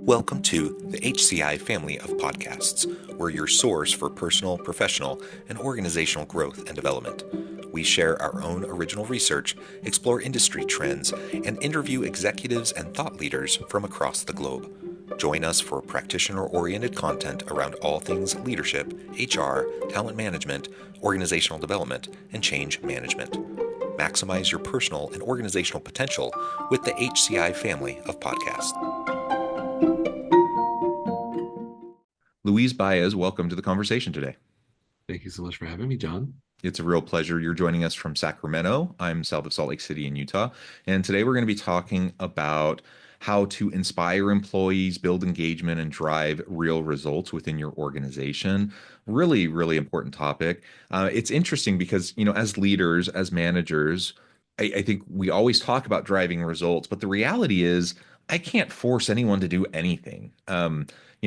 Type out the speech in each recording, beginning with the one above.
Welcome to the HCI family of podcasts. We're your source for personal, professional, and organizational growth and development. We share our own original research, explore industry trends, and interview executives and thought leaders from across the globe. Join us for practitioner-oriented content around all things leadership, HR, talent management, organizational development, and change management. Maximize your personal and organizational potential with the HCI family of podcasts. Luis Báez, welcome to the conversation today. Thank you so much for having me, John. It's a real pleasure. You're joining us from Sacramento. I'm south of Salt Lake City in Utah. And today we're going to be talking about how to inspire employees, build engagement, and drive real results within your organization. Really, really important topic. It's interesting because, as leaders, as managers, I think we always talk about driving results, but the reality is I can't force anyone to do anything.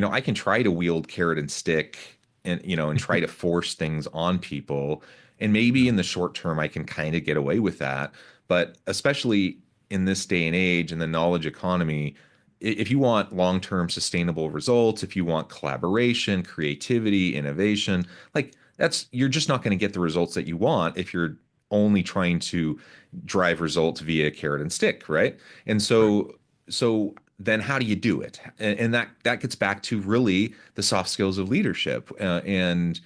I can try to wield carrot and stick and try to force things on people. And maybe in the short term, I can kind of get away with that. But especially in this day and age in the knowledge economy, if you want long-term sustainable results, if you want collaboration, creativity, innovation, you're just not going to get the results that you want if you're only trying to drive results via carrot and stick, right? And so then how do you do it? And that gets back to really the soft skills of leadership, and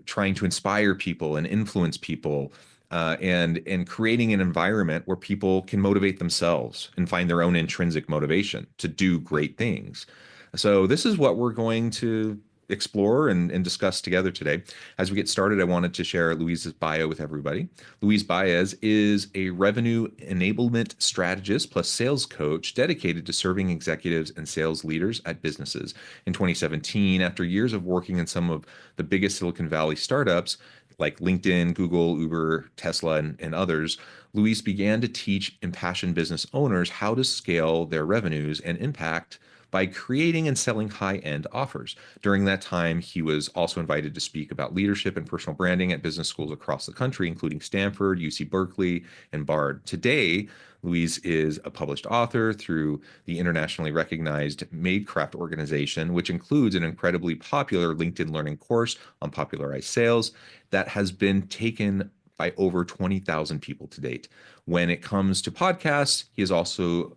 trying to inspire people and influence people, and creating an environment where people can motivate themselves and find their own intrinsic motivation to do great things. So this is what we're going to explore and discuss together today. As we get started, I wanted to share Luis's bio with everybody. Luis Báez is a revenue enablement strategist plus sales coach dedicated to serving executives and sales leaders at businesses. In 2017, after years of working in some of the biggest Silicon Valley startups like LinkedIn, Google, Uber, Tesla, and others, Luis began to teach impassioned business owners how to scale their revenues and impact by creating and selling high-end offers. During that time, he was also invited to speak about leadership and personal branding at business schools across the country, including Stanford, UC Berkeley, and Bard. Today, Luis is a published author through the internationally recognized Madecraft organization, which includes an incredibly popular LinkedIn learning course on popularized sales that has been taken by over 20,000 people to date. When it comes to podcasts, he has also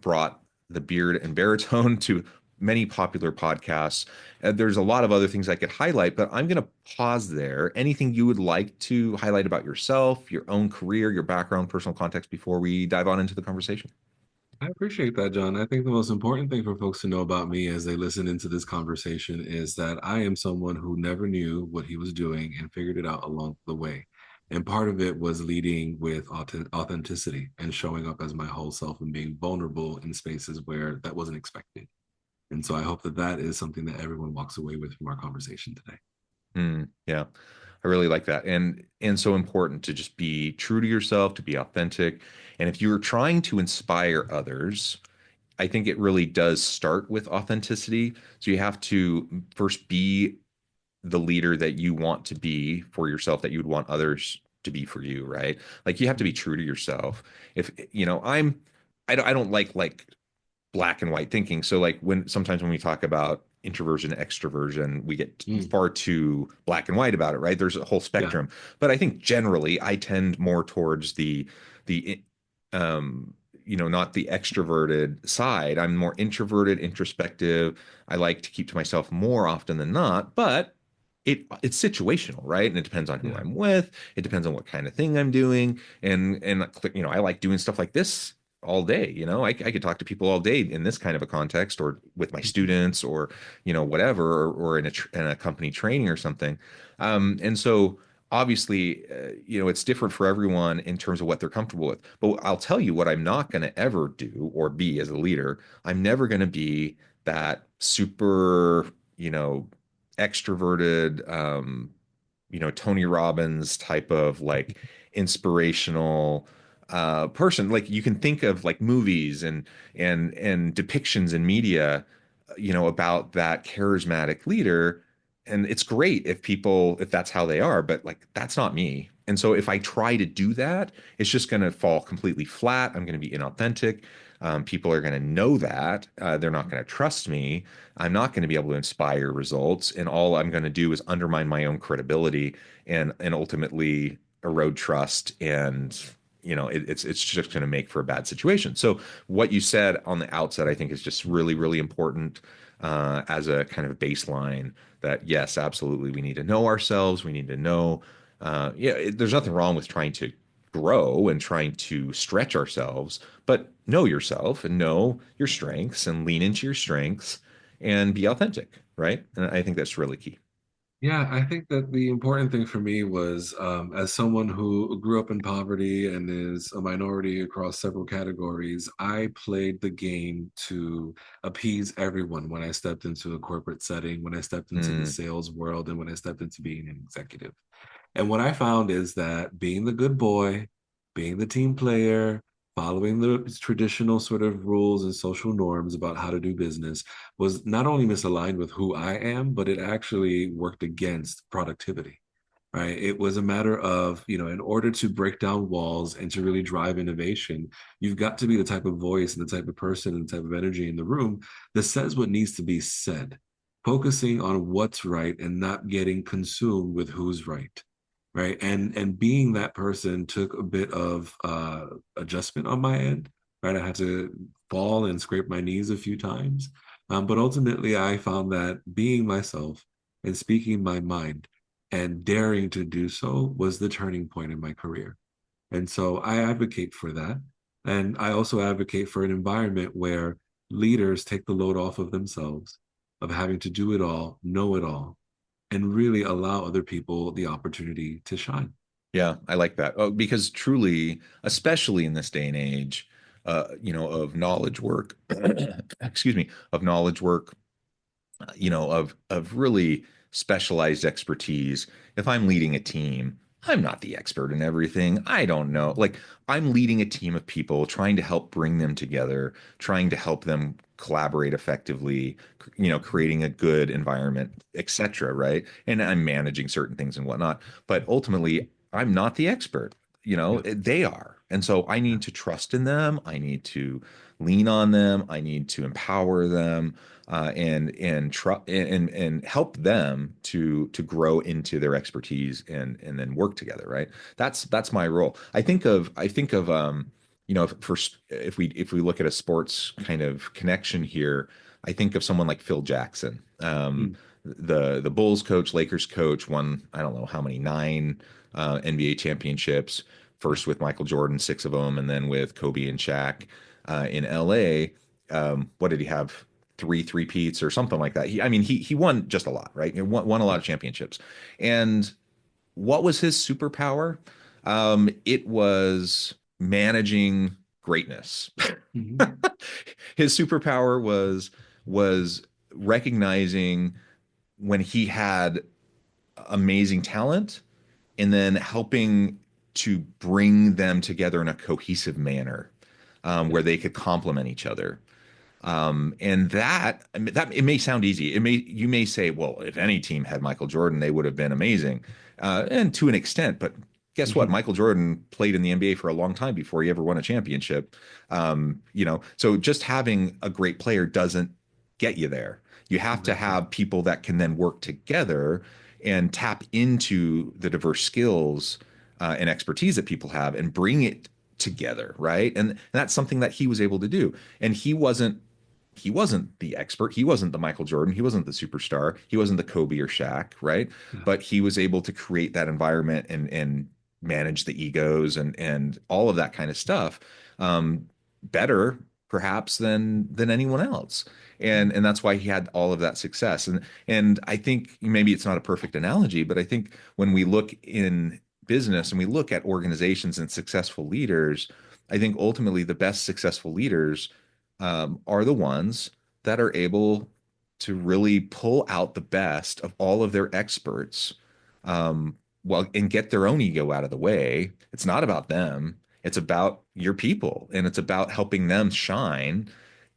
brought the beard and baritone to many popular podcasts. There's a lot of other things I could highlight, but I'm going to pause there. Anything you would like to highlight about yourself, your own career, your background, personal context before we dive on into the conversation? I appreciate that, John. I think the most important thing for folks to know about me as they listen into this conversation is that I am someone who never knew what he was doing and figured it out along the way. And part of it was leading with authenticity and showing up as my whole self and being vulnerable in spaces where that wasn't expected. And so I hope that that is something that everyone walks away with from our conversation today. Yeah, I really like that. And so important to just be true to yourself, to be authentic. And if you're trying to inspire others, I think it really does start with authenticity. So you have to first be the leader that you want to be for yourself, that you would want others to be for you, right? Like you have to be true to yourself. If I don't like black and white thinking. So like sometimes when we talk about introversion, extroversion, we get far too black and white about it, right? There's a whole spectrum. Yeah. But I think generally I tend more towards the not the extroverted side. I'm more introverted, introspective. I like to keep to myself more often than not, but it's situational, right? And it depends on who I'm with. It depends on what kind of thing I'm doing. And I like doing stuff like this all day. I could talk to people all day in this kind of a context, or with my students, or whatever, or in a company training or something. And so obviously, it's different for everyone in terms of what they're comfortable with. But I'll tell you what I'm not going to ever do or be as a leader. I'm never going to be that super, extroverted, Tony Robbins type of like inspirational person. Like you can think of like movies and depictions in media, about that charismatic leader. And it's great if that's how they are, but like that's not me. And so if I try to do that, it's just going to fall completely flat. I'm going to be inauthentic. People are going to know that. They're not going to trust me. I'm not going to be able to inspire results, and all I'm going to do is undermine my own credibility and ultimately erode trust. And it's just going to make for a bad situation. So what you said on the outset, I think, is just really, really important as a kind of baseline. That yes, absolutely, we need to know ourselves. We need to know. There's nothing wrong with trying to grow and trying to stretch ourselves, but know yourself and know your strengths and lean into your strengths and be authentic, right? And I think that's really key. Yeah, I think that the important thing for me was, as someone who grew up in poverty and is a minority across several categories, I played the game to appease everyone when I stepped into a corporate setting, when I stepped into the Mm, sales world, and when I stepped into being an executive. And what I found is that being the good boy, being the team player, following the traditional sort of rules and social norms about how to do business was not only misaligned with who I am, but it actually worked against productivity. Right. It was a matter of, in order to break down walls and to really drive innovation, you've got to be the type of voice and the type of person and the type of energy in the room that says what needs to be said, focusing on what's right and not getting consumed with who's right. Right. And being that person took a bit of adjustment on my end. Right. I had to fall and scrape my knees a few times. But ultimately, I found that being myself and speaking my mind and daring to do so was the turning point in my career. And so I advocate for that. And I also advocate for an environment where leaders take the load off of themselves, of having to do it all, know it all, and really allow other people the opportunity to shine. yeah, I like that. Oh, because truly, especially in this day and age, of knowledge work, excuse me, of knowledge work, of really specialized expertise. If I'm leading a team, I'm not the expert in everything. I don't know. Like I'm leading a team of people, trying to help bring them together, trying to help them collaborate effectively, creating a good environment, etc. Right? And I'm managing certain things and whatnot. But ultimately, I'm not the expert. Yeah, They are. And so I yeah. need to trust in them. I need to lean on them. I need to empower them and help them to grow into their expertise and then work together, right? That's my role. For if we look at a sports kind of connection here, I think of someone like Phil Jackson. Mm, The Bulls coach, Lakers coach, won I don't know how many, nine NBA championships. yeah. First with Michael Jordan, six of them, and then with Kobe and Shaq in LA. What did he have? Three peats or something like that. I mean, he won just a lot, right? He won a lot Yeah. of championships. And what was his superpower? It was managing greatness. Mhm. His superpower was recognizing when he had amazing talent and then helping to bring them together in a cohesive manner Yeah. where they could complement each other. And that I mean, that it may sound easy. You may say, well, if any team had Michael Jordan, they would have been amazing, and to an extent. But guess what? Mhm. Michael Jordan played in the NBA for a long time before he ever won a championship. So just having a great player doesn't get you there. You have to Exactly. have people that can then work together and tap into the diverse skills and expertise that people have and bring it together, right? And that's something that he was able to do. And he wasn't the expert. He wasn't the Michael Jordan. He wasn't the superstar. He wasn't the Kobe or Shaq, right? Yeah. But he was able to create that environment and manage the egos and all of that kind of stuff better perhaps than anyone else. And that's why he had all of that success. And I think maybe it's not a perfect analogy, but I think when we look in business and we look at organizations and successful leaders, I think ultimately the best successful leaders are the ones that are able to really pull out the best of all of their experts, well, and get their own ego out of the way. It's not about them. It's about your people, and it's about helping them shine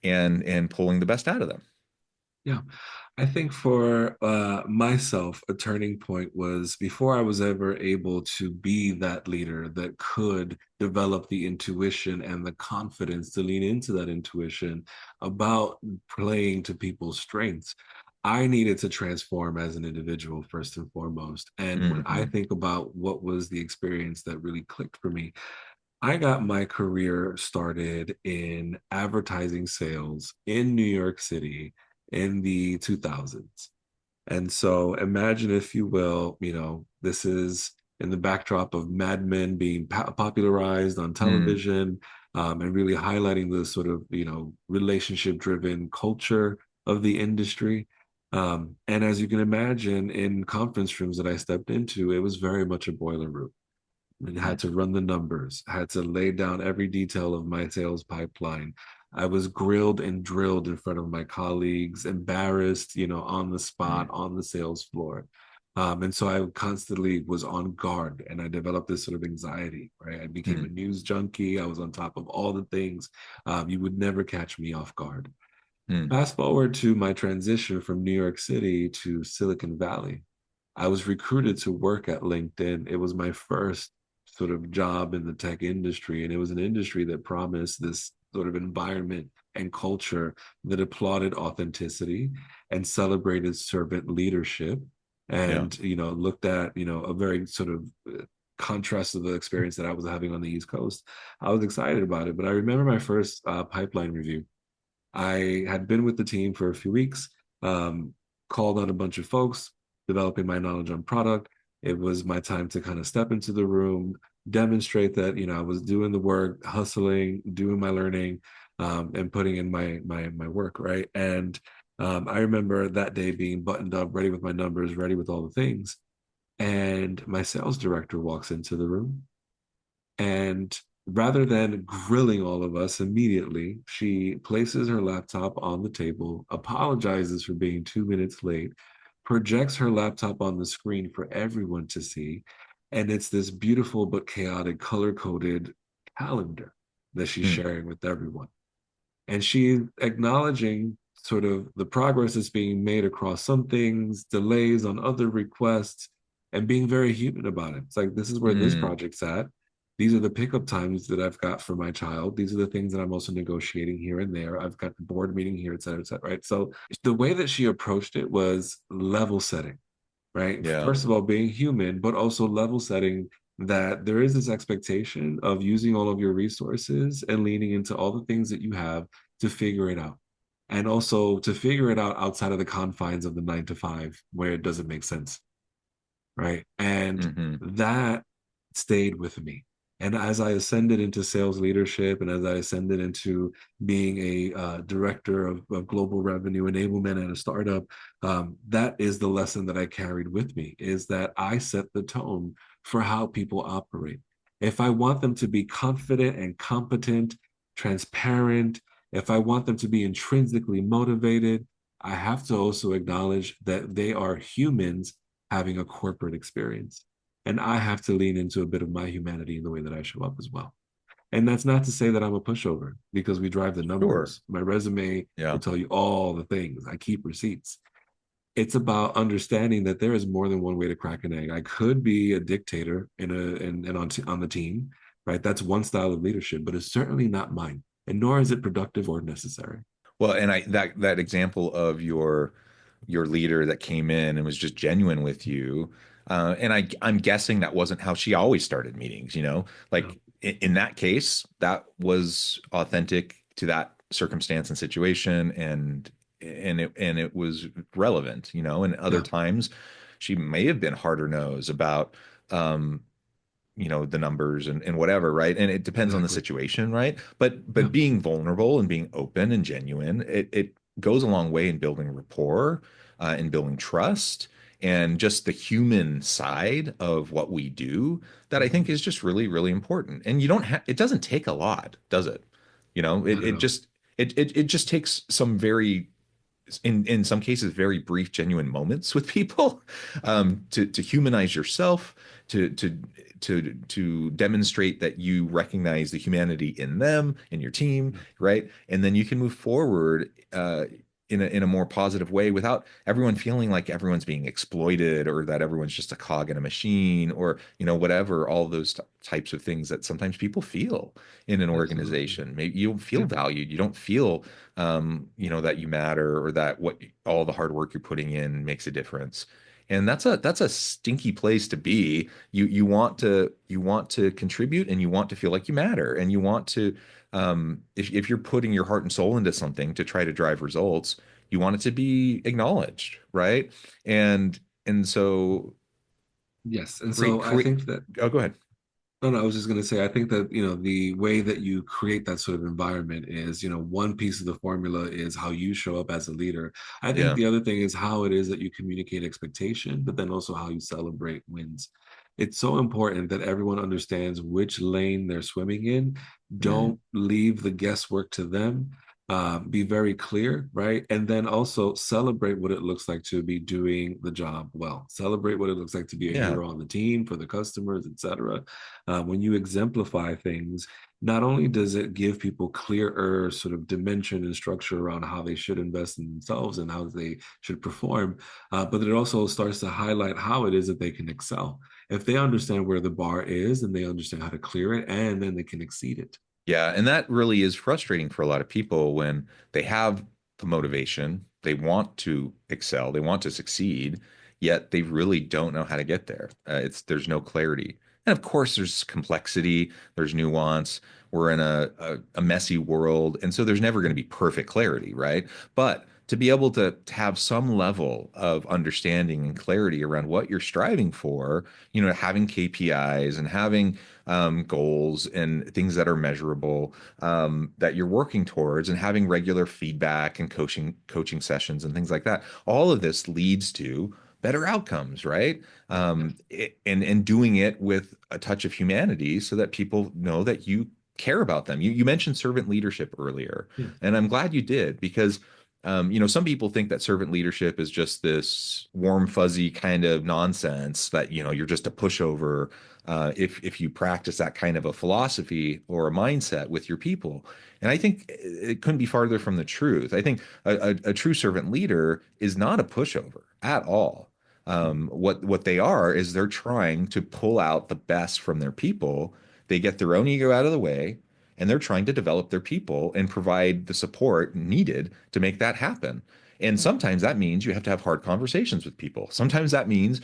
and pulling the best out of them. Yeah. I think for myself, a turning point was before I was ever able to be that leader that could develop the intuition and the confidence to lean into that intuition about playing to people's strengths. I needed to transform as an individual first and foremost. And when I Hmm. think about what was the experience that really clicked for me, I got my career started in advertising sales in New York City in the 2000s. And so imagine, if you will, this is in the backdrop of Mad Men being popularized on Mm, television, and really highlighting the sort of, relationship driven culture of the industry. And as you can imagine, in conference rooms that I stepped into, it was very much a boiler room and mm, had to run the numbers, had to lay down every detail of my sales pipeline. I was grilled and drilled in front of my colleagues, embarrassed, on the spot, mm, on the sales floor. And so I constantly was on guard and I developed this sort of anxiety, right? I became a mm, news junkie. I was on top of all the things. You would never catch me off guard. mm, Fast forward to my transition from New York City to Silicon Valley. I was recruited to work at LinkedIn. It was my first sort of job in the tech industry, and it was an industry that promised this sort of environment and culture that applauded authenticity and celebrated servant leadership yeah. and looked at a very sort of contrast to the experience that I was having on the East Coast. I was excited about it, but I remember my first pipeline review. I had been with the team for a few weeks, um, called on a bunch of folks, developing my knowledge on product. It was my time to kind of step into the room, demonstrate that I was doing the work, hustling, doing my learning, and putting in my work, right? And I remember that day being buttoned up, ready with my numbers, ready with all the things. And my sales director walks into the room and rather than grilling all of us immediately, she places her laptop on the table, apologizes for being 2 minutes late, projects her laptop on the screen for everyone to see. And it's this beautiful but chaotic color coded calendar that she's Mm, sharing with everyone. And she's acknowledging sort of the progress that's being made across some things, delays on other requests, and being very human about it. It's like, this is where this mm, project's at. These are the pickup times that I've got for my child. These are the things that I'm also negotiating here and there. I've got the board meeting here, et cetera, et cetera. Right. So the way that she approached it was level setting, right? yeah. First of all, being human, but also level setting that there is this expectation of using all of your resources and leaning into all the things that you have to figure it out. And also to figure it out outside of the confines of the 9 to 5 where it doesn't make sense, right? And Hmm. that stayed with me. And as I ascended into sales leadership and as I ascended into being a director of global revenue enablement at a startup, that is the lesson that I carried with me is that I set the tone for how people operate. If I want them to be confident and competent, transparent, if I want them to be intrinsically motivated, I have to also acknowledge that they are humans having a corporate experience. And I have to lean into a bit of my humanity in the way that I show up as well. And that's not to say that I'm a pushover because we drive the Sure. numbers. My resume will Yeah. tell you all the things. I keep receipts. It's about understanding that there is more than one way to crack an egg. I could be a dictator on the team, right? That's one style of leadership, but it's certainly not mine. And nor is it productive or necessary. Well, and that example of your leader that came in and was just genuine with you, and I'm guessing that wasn't how she always started meetings, you know? No, Like in that case, that was authentic to that circumstance and situation, and it was relevant, you know? And other yeah, times, she may have been harder nose about um, the numbers and whatever, right? And it depends on the exactly. situation, right? But Yeah, being vulnerable and being open and genuine, it goes a long way in building rapport, in building trust, and just the human side of what we do that I think mhm. is just really, really important. And you don't have it doesn't take a lot, does it? You know, it Not at it all. just it just takes some very in some cases very brief genuine moments with people, to humanize yourself, to demonstrate that you recognize the humanity in them in your team, Yeah. right? And then you can move forward, in a more positive way without everyone feeling like everyone's being exploited or that everyone's just a cog in a machine or whatever all those types of things that sometimes people feel in an Absolutely. organization. Maybe you don't feel Yeah. valued, you don't feel that you matter or that what all the hard work you're putting in makes a difference. And that's a stinky place to be. You want to contribute and you want to feel like you matter and you want to if you're putting your heart and soul into something to try to drive results, you want it to be acknowledged, right? And so Yes. And create so I create. think that Oh, go ahead. no, no, I was just going to say, I think that, the way that you create that sort of environment is, one piece of the formula is how you show up as a leader. I think Yeah. the other thing is how it is that you communicate expectation, but then also how you celebrate wins. It's so important that everyone understands which lane they're swimming in. Mhm. Don't leave the guesswork to them. Be very clear, right? And then also celebrate what it looks like to be doing the job well. Celebrate what it looks like to be a Yeah. hero on the team for the customers, etc. When you exemplify things, not only does it give people clearer sort of dimension and structure around how they should invest in themselves and how they should perform, but it also starts to highlight how it is that they can excel. If they understand where the bar is and they understand how to clear it, and then they can exceed it. Yeah, and that really is frustrating for a lot of people when they have the motivation, they want to excel, they want to succeed, yet they really don't know how to get there. There's no clarity. And of course, there's complexity, there's nuance. We're in a messy world, and so there's never going to be perfect clarity, right? But to be able to have some level of understanding and clarity around what you're striving for, having KPIs and having goals and things that are measurable that you're working towards and having regular feedback and coaching sessions and things like that. All of this leads to better outcomes, right? And doing it with a touch of humanity so that people know that you care about them. You mentioned servant leadership earlier, Yeah. and I'm glad you did because some people think that servant leadership is just this warm, fuzzy kind of nonsense that, you're just a pushover if you practice that kind of a philosophy or a mindset with your people. And I think it couldn't be farther from the truth. I think a true servant leader is not a pushover at all. What they are is they're trying to pull out the best from their people. They get their own ego out of the way, and they're trying to develop their people and provide the support needed to make that happen. And sometimes that means you have to have hard conversations with people. Sometimes that means,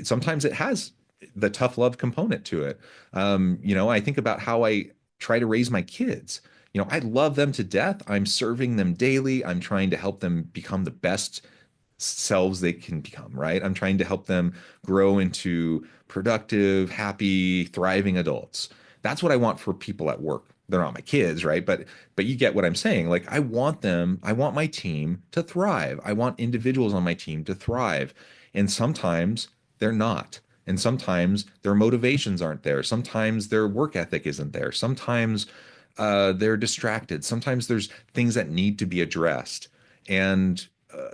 sometimes it has the tough love component to it. I think about how I try to raise my kids. I love them to death. I'm serving them daily. I'm trying to help them become the best selves they can become, right? I'm trying to help them grow into productive, happy, thriving adults. That's what I want for people at work. They're not my kids, right? But you get what I'm saying. Like I want my team to thrive. I want individuals on my team to thrive. And sometimes they're not. And sometimes their motivations aren't there. Sometimes their work ethic isn't there. Sometimes they're distracted. Sometimes there's things that need to be addressed. And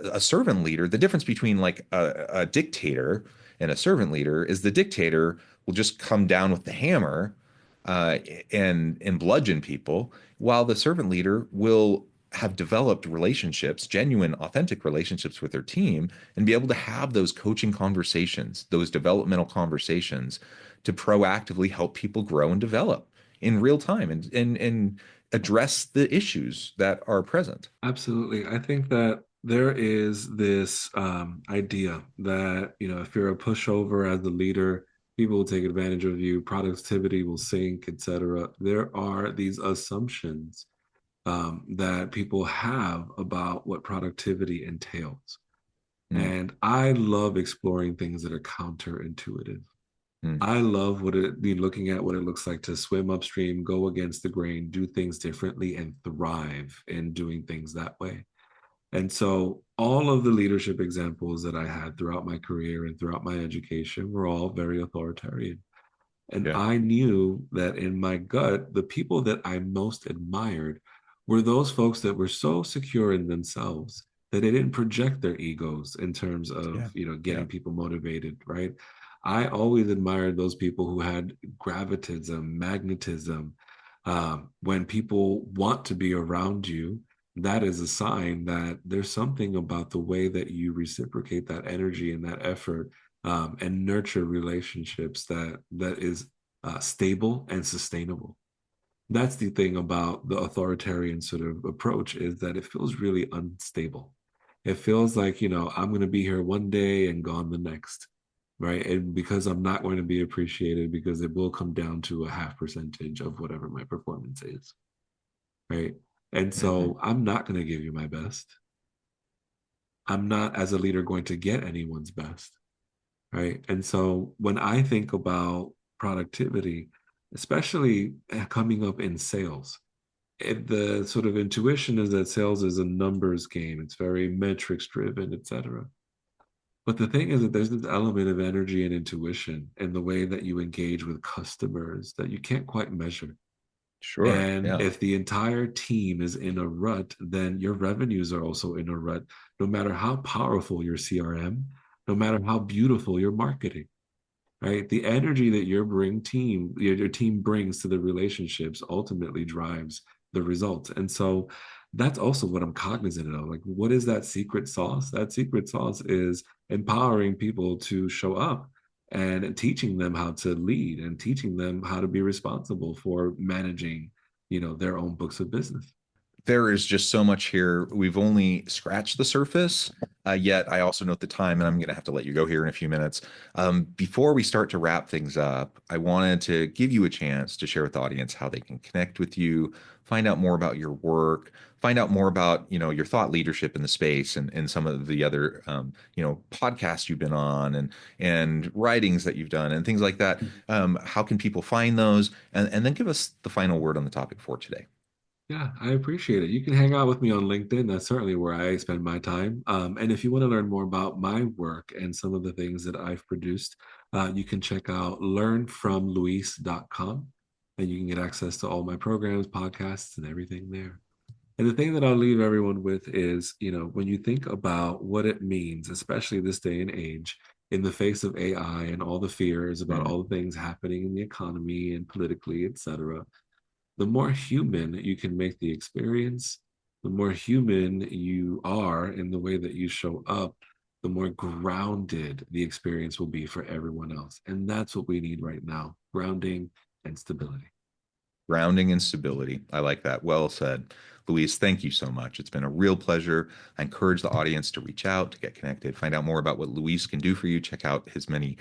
a servant leader, the difference between like a dictator and a servant leader is the dictator will just come down with the hammer uh, and bludgeon people, while the servant leader will have developed relationships, genuine, authentic relationships with their team, and be able to have those coaching conversations, those developmental conversations to proactively help people grow and develop in real time and address the issues that are present. Absolutely. I think that there is this idea that, if you're a pushover as a leader, people will take advantage of you, productivity will sink, etc. There are these assumptions that people have about what productivity entails. Mm, And I love exploring things that are counterintuitive. mm, I love be looking at what it looks like to swim upstream, go against the grain, do things differently, and thrive in doing things that way. And so all of the leadership examples that I had throughout my career and throughout my education were all very authoritarian. And yeah, I knew that in my gut, the people that I most admired were those folks that were so secure in themselves that they didn't project their egos in terms of, yeah, yeah, getting people motivated, right? I always admired those people who had gravitism, magnetism. When people want to be around you, that is a sign that there's something about the way that you reciprocate that energy and that effort, and nurture relationships that is stable and sustainable. That's the thing about the authoritarian sort of approach, is that it feels really unstable. It feels like, I'm going to be here one day and gone the next, right? And because I'm not going to be appreciated, because it will come down to a half percentage of whatever my performance is, right? And Hmm. so I'm not going to give you my best. I'm not, as a leader, going to get anyone's best, right? And so when I think about productivity, especially coming up in sales, the sort of intuition is that sales is a numbers game. It's very metrics driven, etc. But the thing is that there's this element of energy and intuition in the way that you engage with customers that you can't quite measure. Sure. And Yeah. if the entire team is in a rut, then your revenues are also in a rut, no matter how powerful your CRM, no matter how beautiful your marketing, right? The energy that your team brings to the relationships ultimately drives the results. And so that's also what I'm cognizant of. Like, what is that secret sauce? That secret sauce is empowering people to show up and teaching them how to lead and teaching them how to be responsible for managing, their own books of business. There is just so much here. We've only scratched the surface, yet I also note the time, and I'm going to have to let you go here in a few minutes. Before we start to wrap things up, I wanted to give you a chance to share with the audience how they can connect with you, find out more about your work, find out more about, your thought leadership in the space and some of the other, podcasts you've been on and writings that you've done and things like that. How can people find those? And then give us the final word on the topic for today. Yeah, I appreciate it. You can hang out with me on LinkedIn. That's certainly where I spend my time. And if you want to learn more about my work and some of the things that I've produced, you can check out learnfromluis.com, and you can get access to all my programs, podcasts, and everything there. And the thing that I'll leave everyone with is, when you think about what it means, especially this day and age, in the face of AI and all the fears about Mhm. all the things happening in the economy and politically, et cetera, the more human you can make the experience, the more human you are in the way that you show up, the more grounded the experience will be for everyone else. And that's what we need right now: grounding and stability. Grounding and stability. I like that. Well said. Luis, thank you so much. It's been a real pleasure. I encourage the audience to reach out, to get connected, find out more about what Luis can do for you. Check out his many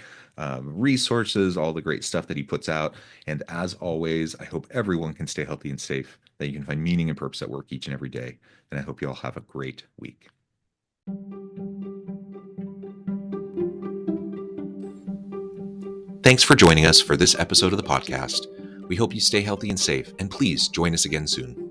resources, all the great stuff that he puts out. And as always, I hope everyone can stay healthy and safe, that you can find meaning and purpose at work each and every day. And I hope you all have a great week. Thanks for joining us for this episode of the podcast. We hope you stay healthy and safe, and please join us again soon.